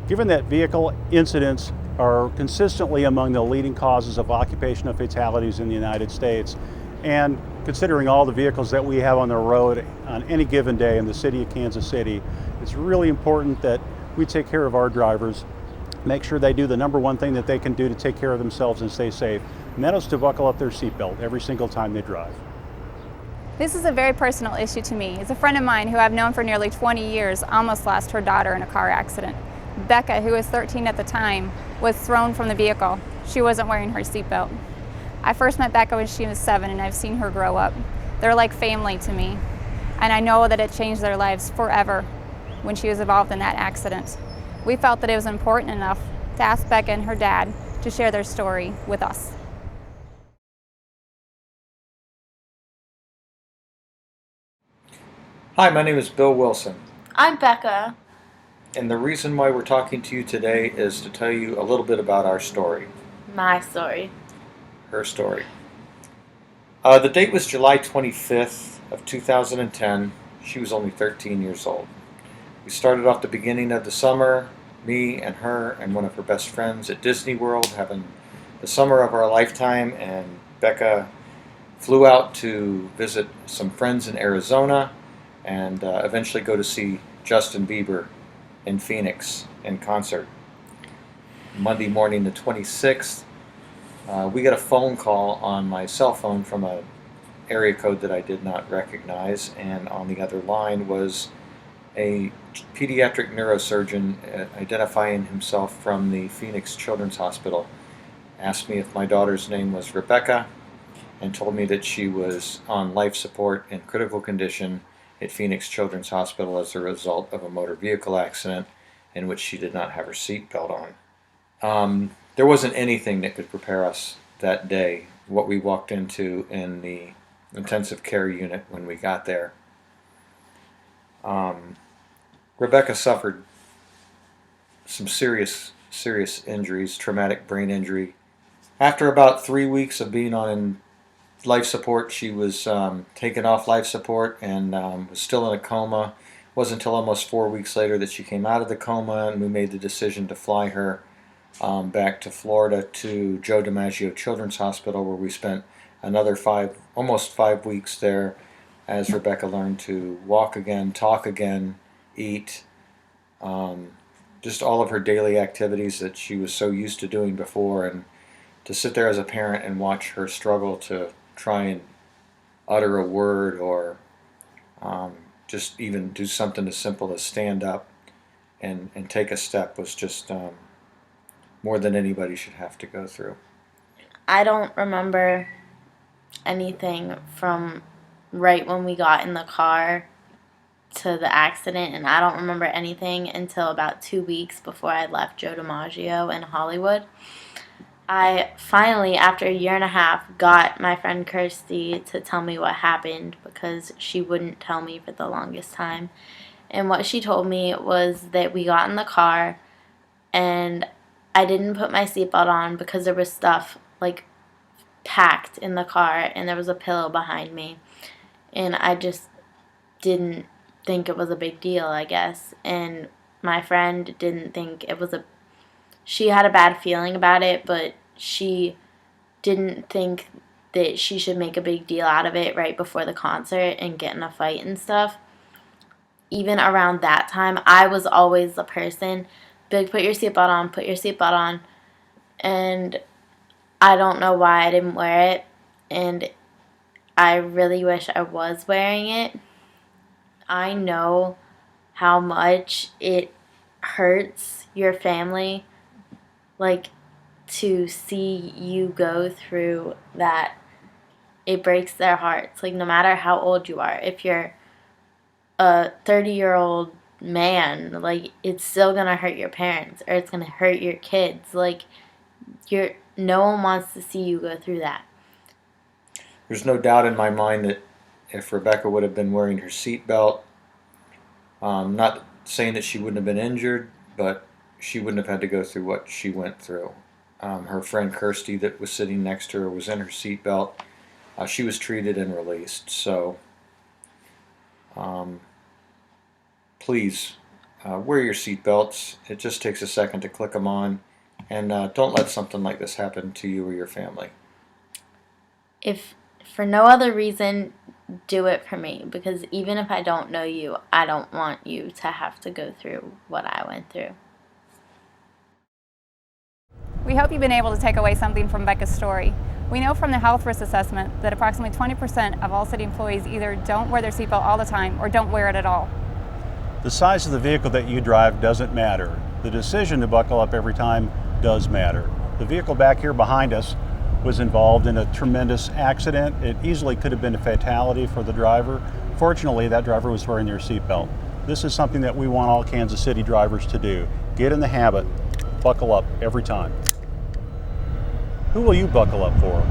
Given that vehicle incidents are consistently among the leading causes of occupational fatalities in the United States, and considering all the vehicles that we have on the road on any given day in the city of Kansas City, it's really important that we take care of our drivers, make sure they do the number one thing that they can do to take care of themselves and stay safe, and that is to buckle up their seatbelt every single time they drive. This is a very personal issue to me. As a friend of mine who I've known for nearly 20 years almost lost her daughter in a car accident. Becca, who was 13 at the time, was thrown from the vehicle. She wasn't wearing her seatbelt. I first met Becca when she was 7, and I've seen her grow up. They're like family to me, and I know that it changed their lives forever when she was involved in that accident. We felt that it was important enough to ask Becca and her dad to share their story with us. Hi, my name is Bill Wilson, I'm Becca. and the reason why we're talking to you today is to tell you a little bit about our story, My story. her story. The date was July 25th of 2010. She was only 13 years old. We started off the beginning of the summer, me and her and one of her best friends at Disney World, having the summer of our lifetime, and Becca flew out to visit some friends in Arizona and eventually go to see Justin Bieber in Phoenix in concert. Monday morning, the 26th, we got a phone call on my cell phone from an area code that I did not recognize, and on the other line was a pediatric neurosurgeon identifying himself from the Phoenix Children's Hospital. Asked me if my daughter's name was Rebecca and told me that she was on life support in critical condition at Phoenix Children's Hospital as a result of a motor vehicle accident in which she did not have her seatbelt on. There wasn't anything that could prepare us that day, what we walked into in the intensive care unit when we got there. Rebecca suffered some serious injuries, traumatic brain injury. After about 3 weeks of being on life support, she was taken off life support and was still in a coma. It wasn't until almost 4 weeks later that she came out of the coma, and we made the decision to fly her back to Florida to Joe DiMaggio Children's Hospital, where we spent another almost 5 weeks there as Rebecca learned to walk again, talk again, eat, just all of her daily activities that she was so used to doing before. And to sit there as a parent and watch her struggle to try and utter a word or just even do something as simple as stand up and take a step was just more than anybody should have to go through. I don't remember anything from right when we got in the car to the accident, and I don't remember anything until about 2 weeks before I left Joe DiMaggio in Hollywood. I finally, after a year and a half, got my friend Kirsty to tell me what happened because she wouldn't tell me for the longest time. And what she told me was that we got in the car and I didn't put my seatbelt on because there was stuff like packed in the car and there was a pillow behind me. And I just didn't think it was a big deal, I guess. And my friend didn't think it was she had a bad feeling about it, but she didn't think that she should make a big deal out of it right before the concert and get in a fight and stuff. Even around that time, I was always the person, big, put your seatbelt on, put your seatbelt on. And I don't know why I didn't wear it. And I really wish I was wearing it. I know how much it hurts your family, like, to see you go through that. It breaks their hearts, like, no matter how old you are. If you're a 30-year-old man, like, it's still gonna hurt your parents, or it's gonna hurt your kids. Like, no one wants to see you go through that. There's no doubt in my mind that if Rebecca would have been wearing her seatbelt, not saying that she wouldn't have been injured, but she wouldn't have had to go through what she went through. Her friend Kirsty that was sitting next to her was in her seatbelt. She was treated and released. So please wear your seat belts. It just takes a second to click them on. And don't let something like this happen to you or your family. If for no other reason, do it for me, because even if I don't know you, I don't want you to have to go through what I went through. We hope you've been able to take away something from Becca's story. We know from the health risk assessment that approximately 20% of all city employees either don't wear their seatbelt all the time or don't wear it at all. The size of the vehicle that you drive doesn't matter. The decision to buckle up every time does matter. The vehicle back here behind us was involved in a tremendous accident. It easily could have been a fatality for the driver. Fortunately, that driver was wearing their seatbelt. This is something that we want all Kansas City drivers to do. Get in the habit, buckle up every time. Who will you buckle up for?